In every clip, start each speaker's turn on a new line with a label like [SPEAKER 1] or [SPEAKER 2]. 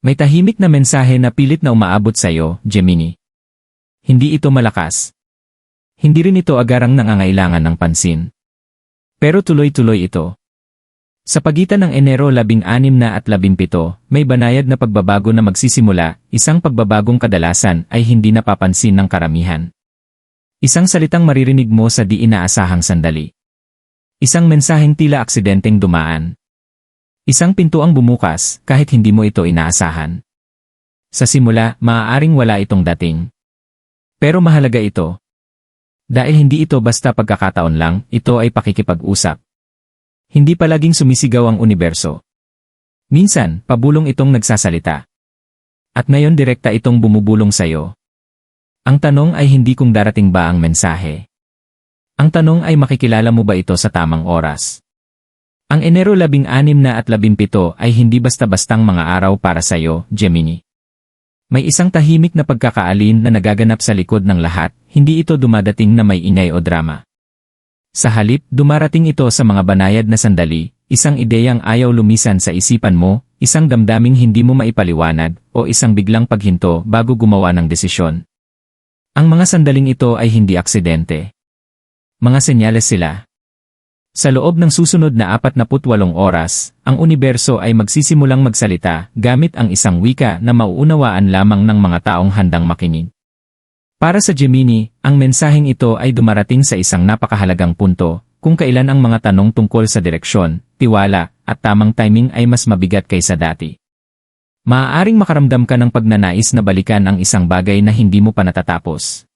[SPEAKER 1] May tahimik na mensahe na pilit na umaabot sa'yo, Gemini. Hindi ito malakas. Hindi rin ito agarang nangangailangan ng pansin. Pero tuloy-tuloy ito. Sa pagitan ng Enero 16 na at 17, may banayad na pagbabago na magsisimula, isang pagbabagong kadalasan ay hindi napapansin ng karamihan. Isang salitang maririnig mo sa di inaasahang sandali. Isang mensaheng tila aksidenteng dumaan. Isang pintuang bumukas kahit hindi mo ito inaasahan. Sa simula, maaaring wala itong dating. Pero mahalaga ito. Dahil hindi ito basta pagkakataon lang, ito ay pakikipag-usap. Hindi palaging sumisigaw ang universo. Minsan, pabulong itong nagsasalita. At ngayon direkta itong bumubulong sa'yo. Ang tanong ay hindi kung darating ba ang mensahe. Ang tanong ay makikilala mo ba ito sa tamang oras. Ang Enero 16 na at 17 ay hindi basta-bastang mga araw para sa'yo, Gemini. May isang tahimik na pagkakaalin na nagaganap sa likod ng lahat, hindi ito dumadating na may ingay o drama. Sa halip, dumarating ito sa mga banayad na sandali, isang ideyang ayaw lumisan sa isipan mo, isang damdaming hindi mo maipaliwanag, o isang biglang paghinto bago gumawa ng desisyon. Ang mga sandaling ito ay hindi aksidente. Mga senyales sila. Sa loob ng susunod na 48 oras, ang universo ay magsisimulang magsalita gamit ang isang wika na mauunawaan lamang ng mga taong handang makinig. Para sa Gemini, ang mensaheng ito ay dumarating sa isang napakahalagang punto, kung kailan ang mga tanong tungkol sa direksyon, tiwala, at tamang timing ay mas mabigat kaysa dati. Maaaring makaramdam ka ng pagnanais na balikan ang isang bagay na hindi mo pa natatapos.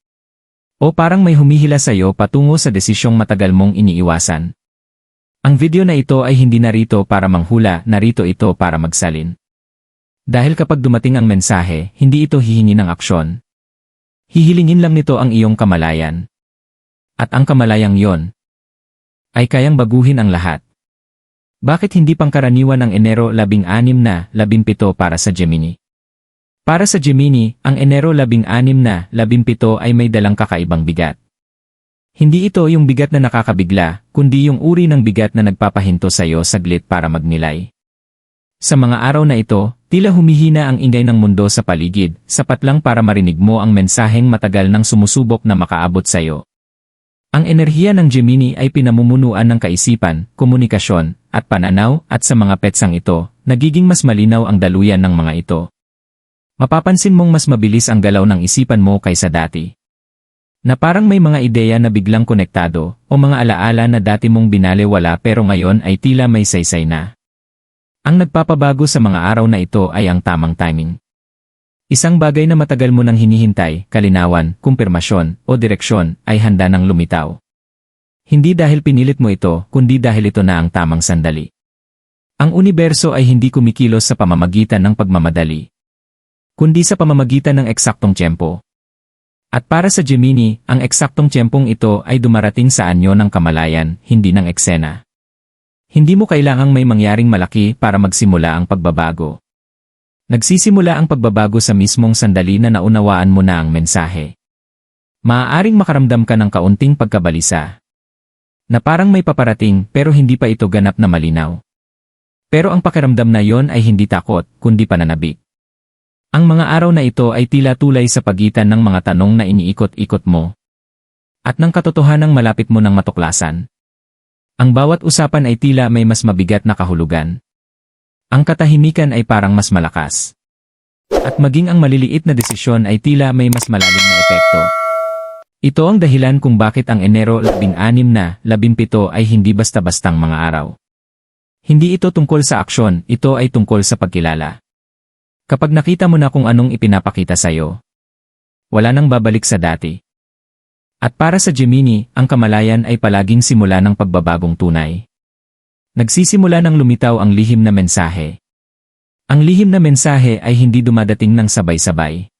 [SPEAKER 1] O parang may humihila sa'yo patungo sa desisyong matagal mong iniiwasan. Ang video na ito ay hindi narito para manghula, narito ito para magsalin. Dahil kapag dumating ang mensahe, hindi ito hihingi ng aksyon. Hihilingin lang nito ang iyong kamalayan. At ang kamalayang yon ay kayang baguhin ang lahat. Bakit hindi pangkaraniwan ang Enero 16 na 17 para sa Gemini? Para sa Gemini, ang Enero 16 na 17 ay may dalang kakaibang bigat. Hindi ito yung bigat na nakakabigla, kundi yung uri ng bigat na nagpapahinto sa'yo saglit para magnilay. Sa mga araw na ito, tila humihina ang ingay ng mundo sa paligid, sapat lang para marinig mo ang mensaheng matagal nang sumusubok na makaabot sa'yo. Ang enerhiya ng Gemini ay pinamumunuan ng kaisipan, komunikasyon, at pananaw, at sa mga petsang ito, nagiging mas malinaw ang daluyan ng mga ito. Mapapansin mong mas mabilis ang galaw ng isipan mo kaysa dati. Na parang may mga ideya na biglang konektado, o mga alaala na dati mong binalewala pero ngayon ay tila may saysay na. Ang nagpapabago sa mga araw na ito ay ang tamang timing. Isang bagay na matagal mo nang hinihintay, kalinawan, kumpirmasyon, o direksyon, ay handa nang lumitaw. Hindi dahil pinilit mo ito, kundi dahil ito na ang tamang sandali. Ang universo ay hindi kumikilos sa pamamagitan ng pagmamadali, kundi sa pamamagitan ng eksaktong tiyempo. At para sa Gemini, ang eksaktong tiyempong ito ay dumarating sa anyo ng kamalayan, hindi ng eksena. Hindi mo kailangang may mangyaring malaki para magsimula ang pagbabago. Nagsisimula ang pagbabago sa mismong sandali na naunawaan mo na ang mensahe. Maaaring makaramdam ka ng kaunting pagkabalisa. Na parang may paparating pero hindi pa ito ganap na malinaw. Pero ang pakiramdam na yon ay hindi takot, kundi pananabik. Ang mga araw na ito ay tila tulay sa pagitan ng mga tanong na iniikot-ikot mo. At ng katotohanang malapit mo ng matuklasan. Ang bawat usapan ay tila may mas mabigat na kahulugan. Ang katahimikan ay parang mas malakas. At maging ang maliliit na desisyon ay tila may mas malalim na epekto. Ito ang dahilan kung bakit ang Enero 16 na 17 ay hindi basta-bastang mga araw. Hindi ito tungkol sa aksyon, ito ay tungkol sa pagkilala. Kapag nakita mo na kung anong ipinapakita sa'yo, wala nang babalik sa dati. At para sa Gemini, ang kamalayan ay palaging simula ng pagbabagong tunay. Nagsisimula ng lumitaw ang lihim na mensahe. Ang lihim na mensahe ay hindi dumadating ng sabay-sabay.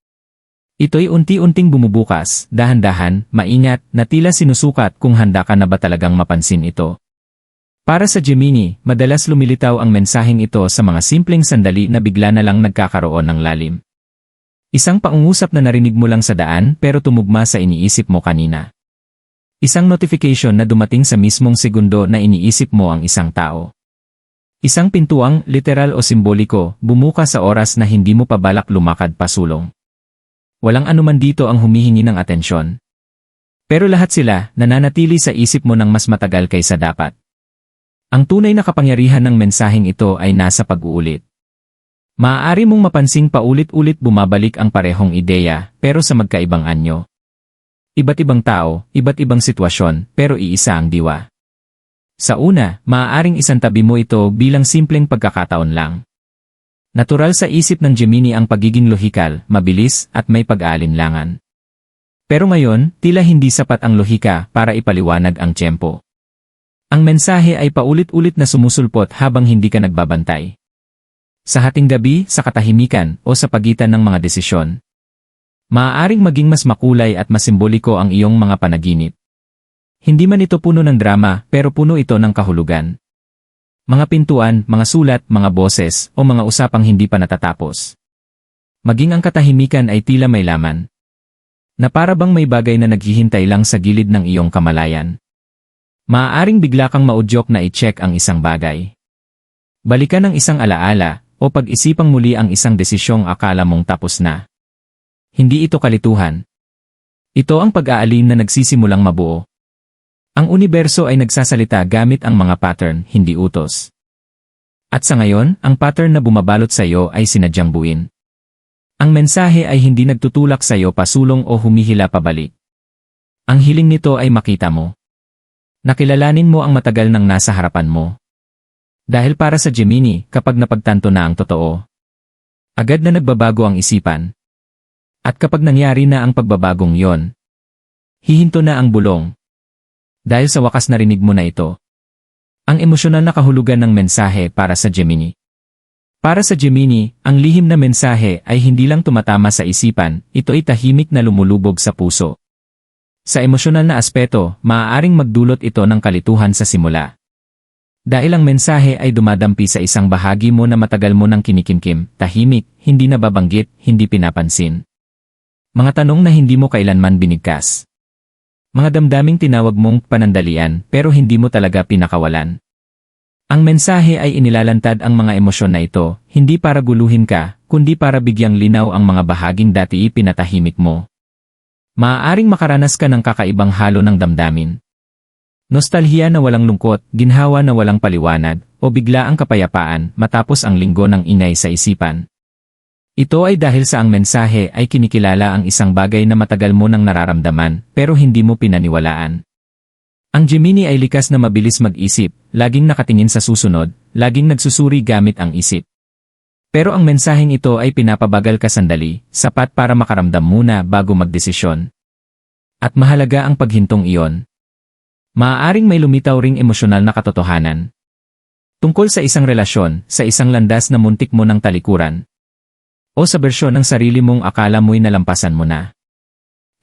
[SPEAKER 1] Ito'y unti-unting bumubukas, dahan-dahan, maingat, na tila sinusukat kung handa ka na ba talagang mapansin ito. Para sa Gemini, madalas lumilitaw ang mensaheng ito sa mga simpleng sandali na bigla na lang nagkakaroon ng lalim. Isang pangungusap na narinig mo lang sa daan pero tumugma sa iniisip mo kanina. Isang notification na dumating sa mismong segundo na iniisip mo ang isang tao. Isang pintuang, literal o simboliko, bumuka sa oras na hindi mo pa balak lumakad pasulong. Walang anuman dito ang humihingi ng atensyon. Pero lahat sila, nananatili sa isip mo ng mas matagal kaysa dapat. Ang tunay na kapangyarihan ng mensaheng ito ay nasa pag-uulit. Maaari mong mapansing paulit-ulit bumabalik ang parehong ideya, pero sa magkaibang anyo. Iba't ibang tao, iba't ibang sitwasyon, pero iisa ang diwa. Sa una, maaaring isantabi mo ito bilang simpleng pagkakataon lang. Natural sa isip ng Gemini ang pagiging lohikal, mabilis, at may pag-aalinlangan. Pero ngayon, tila hindi sapat ang lohika para ipaliwanag ang tiyempo. Ang mensahe ay paulit-ulit na sumusulpot habang hindi ka nagbabantay. Sa hating gabi, sa katahimikan, o sa pagitan ng mga desisyon. Maaaring maging mas makulay at mas simboliko ang iyong mga panaginip. Hindi man ito puno ng drama, pero puno ito ng kahulugan. Mga pintuan, mga sulat, mga boses, o mga usapang hindi pa natatapos. Maging ang katahimikan ay tila may laman. Na para bang may bagay na naghihintay lang sa gilid ng iyong kamalayan. Maaaring bigla kang maudyok na i-check ang isang bagay. Balikan ang isang alaala, o pag-isipang muli ang isang desisyong akala mong tapos na. Hindi ito kalituhan. Ito ang pag-aalin na nagsisimulang mabuo. Ang universo ay nagsasalita gamit ang mga pattern, hindi utos. At sa ngayon, ang pattern na bumabalot sa iyo ay sinadyang buuin. Ang mensahe ay hindi nagtutulak sa iyo pasulong o humihila pabalik. Ang hiling nito ay makita mo. Nakilalanin mo ang matagal nang nasa harapan mo. Dahil para sa Gemini, kapag napagtanto na ang totoo, agad na nagbabago ang isipan. At kapag nangyari na ang pagbabagong yon, hihinto na ang bulong. Dahil sa wakas narinig mo na ito. Ang emosyonal na kahulugan ng mensahe para sa Gemini. Para sa Gemini, ang lihim na mensahe ay hindi lang tumatama sa isipan, ito ay tahimik na lumulubog sa puso. Sa emosyonal na aspeto, maaaring magdulot ito ng kalituhan sa simula. Dahil ang mensahe ay dumadampi sa isang bahagi mo na matagal mo nang kinikimkim, tahimik, hindi nababanggit, hindi pinapansin. Mga tanong na hindi mo kailanman binigkas. Mga damdaming tinawag mong panandalian pero hindi mo talaga pinakawalan. Ang mensahe ay inilalantad ang mga emosyon na ito, hindi para guluhin ka, kundi para bigyang linaw ang mga bahaging dati ipinatahimik mo. Maaaring makaranas ka ng kakaibang halo ng damdamin. Nostalhiya na walang lungkot, ginhawa na walang paliwanag, o bigla ang kapayapaan matapos ang linggo ng ingay sa isipan. Ito ay dahil sa ang mensahe ay kinikilala ang isang bagay na matagal mo nang nararamdaman pero hindi mo pinaniwalaan. Ang Gemini ay likas na mabilis mag-isip, laging nakatingin sa susunod, laging nagsusuri gamit ang isip. Pero ang mensaheng ito ay pinapabagal ka sandali, sapat para makaramdam muna bago magdesisyon. At mahalaga ang paghintong iyon. Maaaring may lumitaw ring emosyonal na katotohanan. Tungkol sa isang relasyon, sa isang landas na muntik mo ng talikuran. O sa bersyon ng sarili mong akala mo'y nalampasan mo na.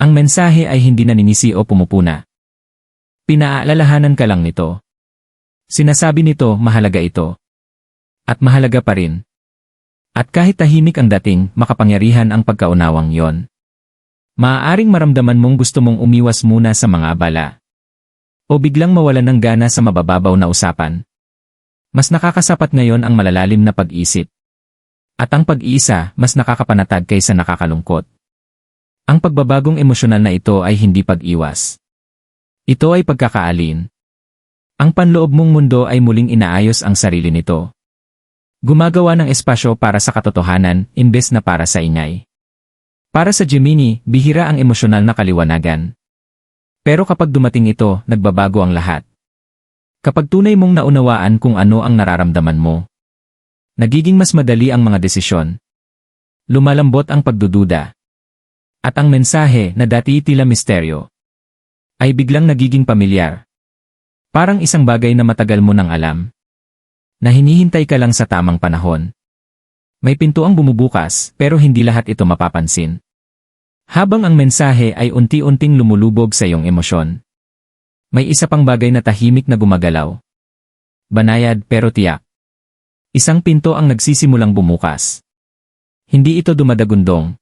[SPEAKER 1] Ang mensahe ay hindi naninisi o pumupuna. Pinaalalahanan ka lang nito. Sinasabi nito mahalaga ito. At mahalaga pa rin. At kahit tahimik ang dating, makapangyarihan ang pagkaunawang yon. Maaaring maramdaman mong gusto mong umiwas muna sa mga abala. O biglang mawalan ng gana sa mabababaw na usapan. Mas nakakasapat ngayon ang malalalim na pag-isip. At ang pag-iisa, mas nakakapanatag kaysa nakakalungkot. Ang pagbabagong emosyonal na ito ay hindi pag-iwas. Ito ay pagkakaalin. Ang panloob mong mundo ay muling inaayos ang sarili nito. Gumagawa ng espasyo para sa katotohanan, imbes na para sa ingay. Para sa Gemini, bihira ang emosyonal na kaliwanagan. Pero kapag dumating ito, nagbabago ang lahat. Kapag tunay mong naunawaan kung ano ang nararamdaman mo, nagiging mas madali ang mga desisyon. Lumalambot ang pagdududa. At ang mensahe na dati tila misteryo, ay biglang nagiging pamilyar. Parang isang bagay na matagal mo nang alam. Na hinihintay ka lang sa tamang panahon. May pintuang bumubukas, pero hindi lahat ito mapapansin. Habang ang mensahe ay unti-unting lumulubog sa iyong emosyon. May isa pang bagay na tahimik na gumagalaw. Banayad pero tiyak. Isang pinto ang nagsisimulang bumukas. Hindi ito dumadagundong.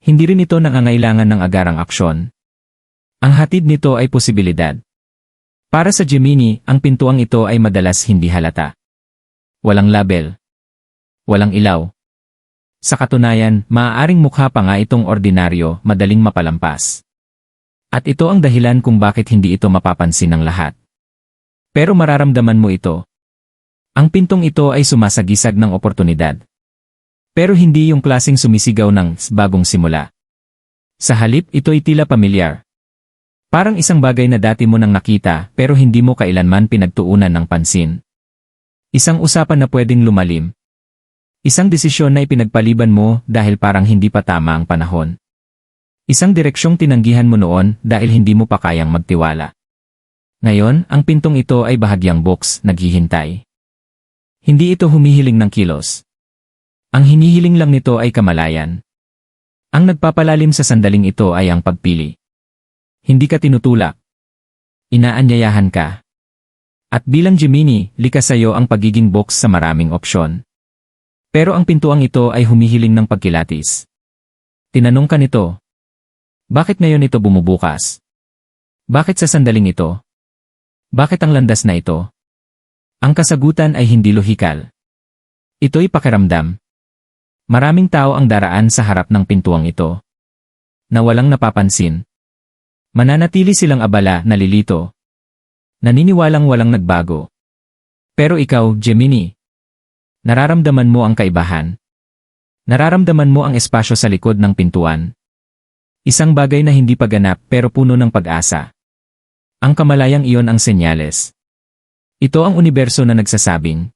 [SPEAKER 1] Hindi rin ito nangangailangan ng agarang aksyon. Ang hatid nito ay posibilidad. Para sa Gemini, ang pintuang ito ay madalas hindi halata. Walang label. Walang ilaw. Sa katunayan, maaaring mukha pa nga itong ordinaryo, madaling mapalampas. At ito ang dahilan kung bakit hindi ito mapapansin ng lahat. Pero mararamdaman mo ito. Ang pintong ito ay sumasagisag ng oportunidad. Pero hindi yung klaseng sumisigaw ng bagong simula. Sa halip, ito'y tila pamilyar. Parang isang bagay na dati mo nang nakita pero hindi mo kailanman pinagtuunan ng pansin. Isang usapan na pwedeng lumalim. Isang desisyon na ipinagpaliban mo dahil parang hindi pa tama ang panahon. Isang direksyong tinanggihan mo noon dahil hindi mo pa kayang magtiwala. Ngayon, ang pintong ito ay bahagyang box, naghihintay. Hindi ito humihiling ng kilos. Ang hinihiling lang nito ay kamalayan. Ang nagpapalalim sa sandaling ito ay ang pagpili. Hindi ka tinutulak. Inaanyayahan ka. At bilang Gemini, likas sa iyo ang pagiging box sa maraming opsyon. Pero ang pintuang ito ay humihiling ng pagkilatis. Tinanong ka nito. Bakit ngayon ito bumubukas? Bakit sa sandaling ito? Bakit ang landas na ito? Ang kasagutan ay hindi lohikal. Ito'y pakiramdam. Maraming tao ang daraan sa harap ng pintuang ito. Na walang napapansin. Mananatili silang abala, nalilito. Naniniwalang walang nagbago. Pero ikaw, Gemini, nararamdaman mo ang kaibahan. Nararamdaman mo ang espasyo sa likod ng pintuan. Isang bagay na hindi pa ganap pero puno ng pag-asa. Ang kamalayang iyon ang senyales. Ito ang universo na nagsasabing,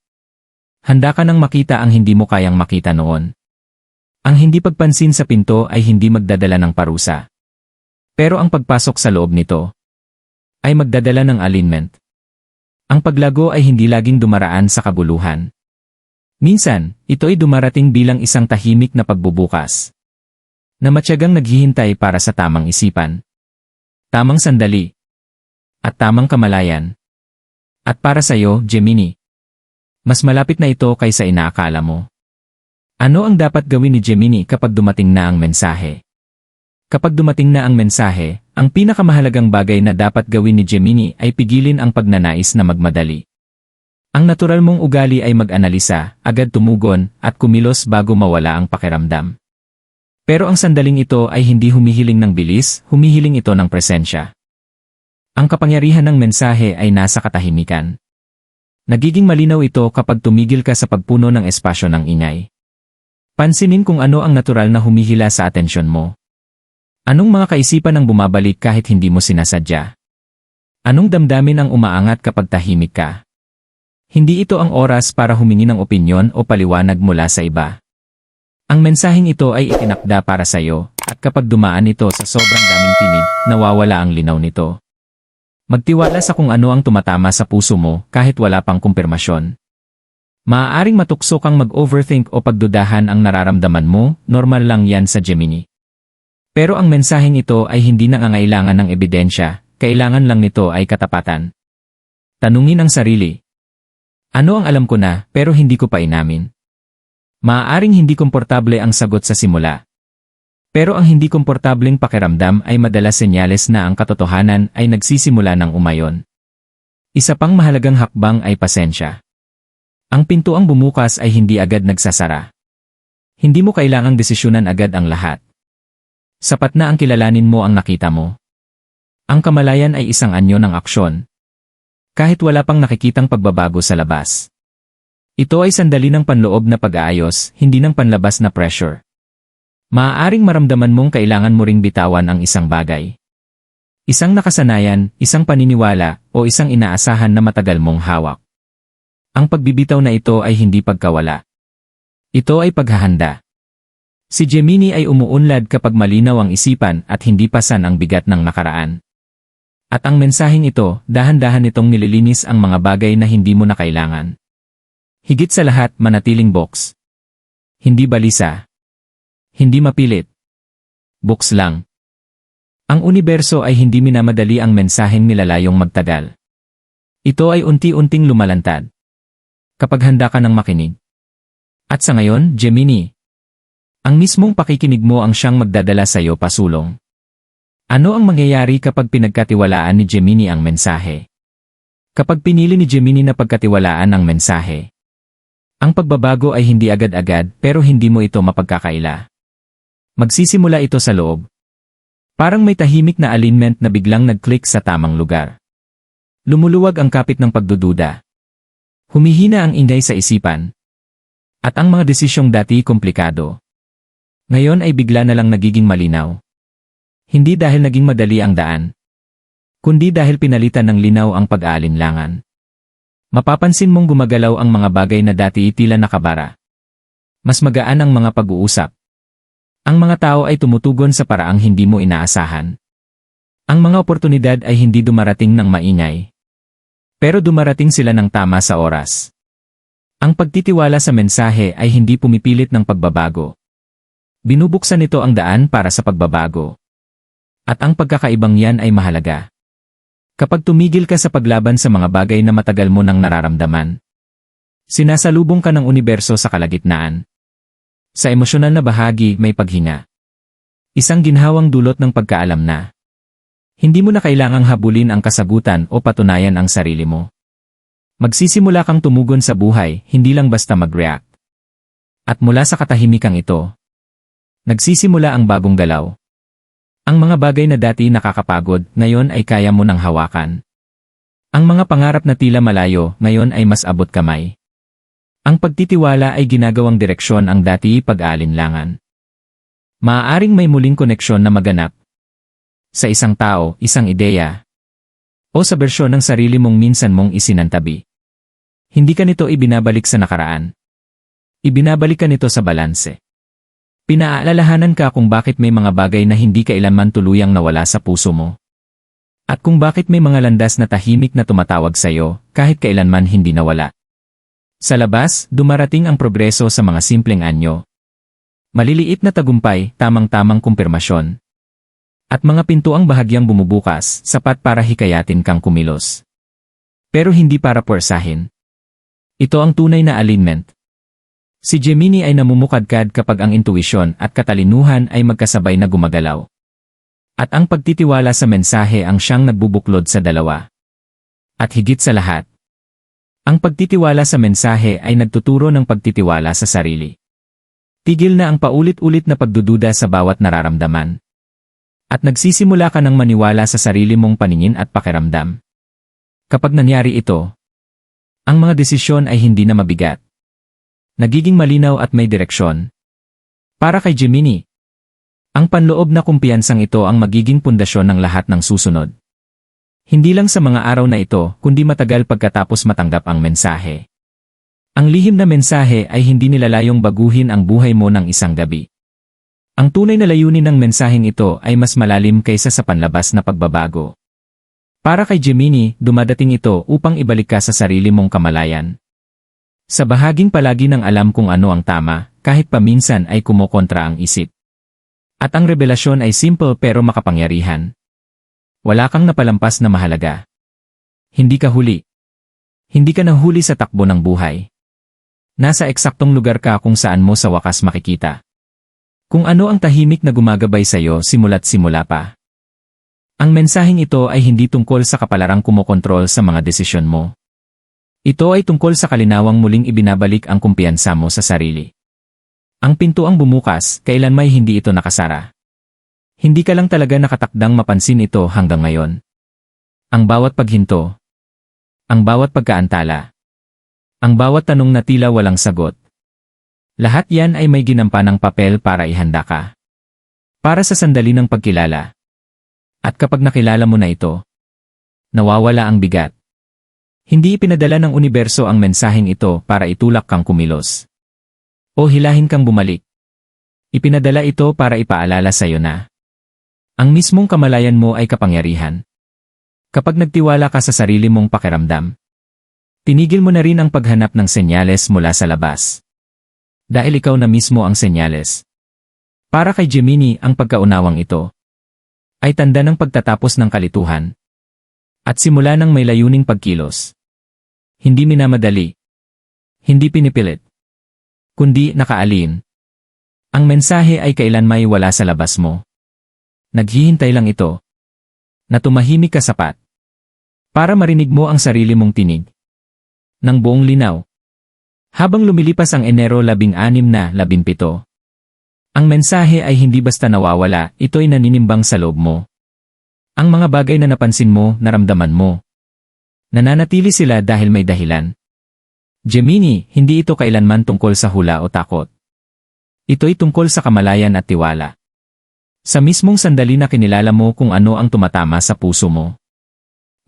[SPEAKER 1] handa ka nang makita ang hindi mo kayang makita noon. Ang hindi pagpansin sa pinto ay hindi magdadala ng parusa. Pero ang pagpasok sa loob nito ay magdadala ng alignment. Ang paglago ay hindi laging dumaraan sa kabuluhan. Minsan, ito ay dumarating bilang isang tahimik na pagbubukas. Na matyagang naghihintay para sa tamang isipan. Tamang sandali. At tamang kamalayan. At para sa iyo, Gemini, mas malapit na ito kaysa inaakala mo. Ano ang dapat gawin ni Gemini kapag dumating na ang mensahe? Kapag dumating na ang mensahe, ang pinakamahalagang bagay na dapat gawin ni Gemini ay pigilin ang pagnanais na magmadali. Ang natural mong ugali ay mag-analisa, agad tumugon, at kumilos bago mawala ang pakiramdam. Pero ang sandaling ito ay hindi humihiling ng bilis, humihiling ito ng presensya. Ang kapangyarihan ng mensahe ay nasa katahimikan. Nagiging malinaw ito kapag tumigil ka sa pagpuno ng espasyo ng ingay. Pansinin kung ano ang natural na humihila sa atensyon mo. Anong mga kaisipan ang bumabalik kahit hindi mo sinasadya? Anong damdamin ang umaangat kapag tahimik ka? Hindi ito ang oras para humingi ng opinyon o paliwanag mula sa iba. Ang mensaheng ito ay itinakda para sa iyo, at kapag dumaan ito sa sobrang daming tinig, nawawala ang linaw nito. Magtiwala sa kung ano ang tumatama sa puso mo kahit wala pang kumpirmasyon. Maaaring matukso kang mag-overthink o pagdudahan ang nararamdaman mo, normal lang yan sa Gemini. Pero ang mensaheng ito ay hindi nangangailangan ng ebidensya, kailangan lang nito ay katapatan. Tanungin ang sarili. Ano ang alam ko na pero hindi ko pa inamin? Maaaring hindi komportable ang sagot sa simula. Pero ang hindi komportableng pakiramdam ay madalas senyales na ang katotohanan ay nagsisimula ng umayon. Isa pang mahalagang hakbang ay pasensya. Ang pintuang bumukas ay hindi agad nagsasara. Hindi mo kailangang desisyonan agad ang lahat. Sapat na ang kilalanin mo ang nakita mo. Ang kamalayan ay isang anyo ng aksyon. Kahit wala pang nakikitang pagbabago sa labas. Ito ay sandali ng panloob na pag-aayos, hindi ng panlabas na pressure. Maaaring maramdaman mong kailangan mo ring bitawan ang isang bagay. Isang nakasanayan, isang paniniwala, o isang inaasahan na matagal mong hawak. Ang pagbibitaw na ito ay hindi pagkawala. Ito ay paghahanda. Si Gemini ay umuunlad kapag malinaw ang isipan at hindi pasan ang bigat ng nakaraan. At ang mensaheng ito, dahan-dahan itong nililinis ang mga bagay na hindi mo na kailangan. Higit sa lahat, manatiling box. Hindi balisa. Hindi mapilit. Box lang. Ang universo ay hindi minamadali ang mensaheng nilalayong magtagal. Ito ay unti-unting lumalantad. Kapag handa ka ng makinig. At sa ngayon, Gemini, ang mismong pakikinig mo ang siyang magdadala sa iyo pasulong. Ano ang mangyayari kapag pinagkatiwalaan ni Gemini ang mensahe? Kapag pinili ni Gemini na pagkatiwalaan ang mensahe, Ang pagbabago ay hindi agad-agad pero hindi mo ito mapagkakaila. Magsisimula ito sa loob. Parang may tahimik na alignment na biglang nag-click sa tamang lugar. Lumuluwag ang kapit ng pagdududa. Humihina ang ingay sa isipan. At ang mga desisyong dati komplikado, ngayon ay bigla na lang nagiging malinaw. Hindi dahil naging madali ang daan, kundi dahil pinalitan ng linaw ang pag-aalinlangan. Mapapansin mong gumagalaw ang mga bagay na dati tila nakabara. Mas magaan ang mga pag-uusap. Ang mga tao ay tumutugon sa paraang hindi mo inaasahan. Ang mga oportunidad ay hindi dumarating ng maingay, pero dumarating sila ng tama sa oras. Ang pagtitiwala sa mensahe ay hindi pumipilit ng pagbabago. Binubuksan nito ang daan para sa pagbabago. At ang pagkakaibang yan ay mahalaga. Kapag tumigil ka sa paglaban sa mga bagay na matagal mo nang nararamdaman, sinasalubong ka ng universo sa kalagitnaan. Sa emosyonal na bahagi may paghinga. Isang ginhawang dulot ng pagkaalam na hindi mo na kailangang habulin ang kasagutan o patunayan ang sarili mo. Magsisimula kang tumugon sa buhay, hindi lang basta mag-react. At mula sa katahimikang ito, nagsisimula ang bagong galaw. Ang mga bagay na dati nakakapagod, ngayon ay kaya mo nang hawakan. Ang mga pangarap na tila malayo, ngayon ay mas abot kamay. Ang pagtitiwala ay ginagawang direksyon ang dati pag-aalinlangan. Maaaring may muling koneksyon na maganap. Sa isang tao, isang ideya, o sa bersyon ng sarili mong minsan mong isinantabi. Hindi ka nito ibinabalik sa nakaraan. Ibinabalik ka nito sa balanse. Pinaalalahanan ka kung bakit may mga bagay na hindi kailanman tuluyang nawala sa puso mo. At kung bakit may mga landas na tahimik na tumatawag sa iyo, kahit kailanman hindi nawala. Sa labas, dumarating ang progreso sa mga simpleng anyo. Maliliit na tagumpay, tamang-tamang kumpirmasyon. At mga pintuang bahagyang bumubukas, sapat para hikayatin kang kumilos. Pero hindi para puwersahin. Ito ang tunay na alignment. Si Gemini ay namumukadkad kapag ang intuisyon at katalinuhan ay magkasabay na gumagalaw. At ang pagtitiwala sa mensahe ang siyang nagbubuklod sa dalawa. At higit sa lahat, ang pagtitiwala sa mensahe ay nagtuturo ng pagtitiwala sa sarili. Tigil na ang paulit-ulit na pagdududa sa bawat nararamdaman. At nagsisimula ka ng maniwala sa sarili mong paningin at pakiramdam. Kapag nangyari ito, ang mga desisyon ay hindi na mabigat. Nagiging malinaw at may direksyon. Para kay Gemini, ang panloob na kumpiyansang ito ang magiging pundasyon ng lahat ng susunod. Hindi lang sa mga araw na ito, kundi matagal pagkatapos matanggap ang mensahe. Ang lihim na mensahe ay hindi nilalayong baguhin ang buhay mo ng isang gabi. Ang tunay na layunin ng mensaheng ito ay mas malalim kaysa sa panlabas na pagbabago. Para kay Gemini, dumadating ito upang ibalik ka sa sarili mong kamalayan. Sa bahaging palagi ng alam kung ano ang tama, kahit paminsan ay kumokontra ang isip. At ang revelasyon ay simple pero makapangyarihan. Wala kang napalampas na mahalaga. Hindi ka huli. Hindi ka nahuli sa takbo ng buhay. Nasa eksaktong lugar ka kung saan mo sa wakas makikita. Kung ano ang tahimik na gumagabay sa iyo simula't simula pa. Ang mensaheng ito ay hindi tungkol sa kapalarang kumokontrol sa mga desisyon mo. Ito ay tungkol sa kalinawang muling ibinabalik ang kumpiyansa mo sa sarili. Ang pintuang bumukas, kailanmay hindi ito nakasara. Hindi ka lang talaga nakatakdang mapansin ito hanggang ngayon. Ang bawat paghinto, ang bawat pagkaantala, ang bawat tanong na tila walang sagot. Lahat yan ay may ginampanang papel para ihanda ka. Para sa sandali ng pagkilala. At kapag nakilala mo na ito, nawawala ang bigat. Hindi ipinadala ng universo ang mensaheng ito para itulak kang kumilos. O hilahin kang bumalik. Ipinadala ito para ipaalala sa iyo na ang mismong kamalayan mo ay kapangyarihan. Kapag nagtiwala ka sa sarili mong pakiramdam, tinigil mo na rin ang paghanap ng senyales mula sa labas. Dahil ikaw na mismo ang senyales. Para kay Gemini, ang pagkaunawang ito ay tanda ng pagtatapos ng kalituhan at simula ng may layuning pagkilos. Hindi minamadali. Hindi pinipilit. Kundi nakaalin. Ang mensahe ay kailanmay wala sa labas mo. Naghihintay lang ito. Na tumahimik ka sapat. Para marinig mo ang sarili mong tinig. Nang buong linaw. Habang lumilipas ang Enero 16 na 17. Ang mensahe ay hindi basta nawawala, ito'y naninimbang sa loob mo. Ang mga bagay na napansin mo, naramdaman mo. Nananatili sila dahil may dahilan. Gemini, hindi ito kailanman tungkol sa hula o takot. Ito'y tungkol sa kamalayan at tiwala. Sa mismong sandali na kinilala mo kung ano ang tumatama sa puso mo.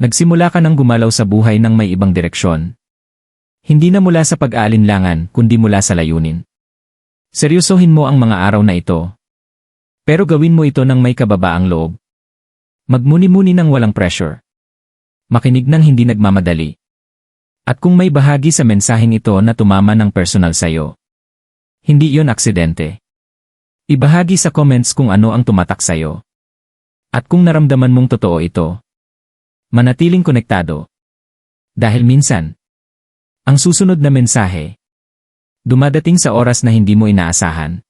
[SPEAKER 1] Nagsimula ka ng gumalaw sa buhay ng may ibang direksyon. Hindi na mula sa pag-aalinlangan, kundi mula sa layunin. Seryosohin mo ang mga araw na ito. Pero gawin mo ito ng may kababaang loob. Magmuni-muni ng walang pressure. Makinig ng hindi nagmamadali. At kung may bahagi sa mensaheng ito na tumama ng personal sayo, hindi iyon aksidente. Ibahagi sa comments kung ano ang tumatak sayo. At kung naramdaman mong totoo ito, manatiling konektado. Dahil minsan, ang susunod na mensahe, dumadating sa oras na hindi mo inaasahan.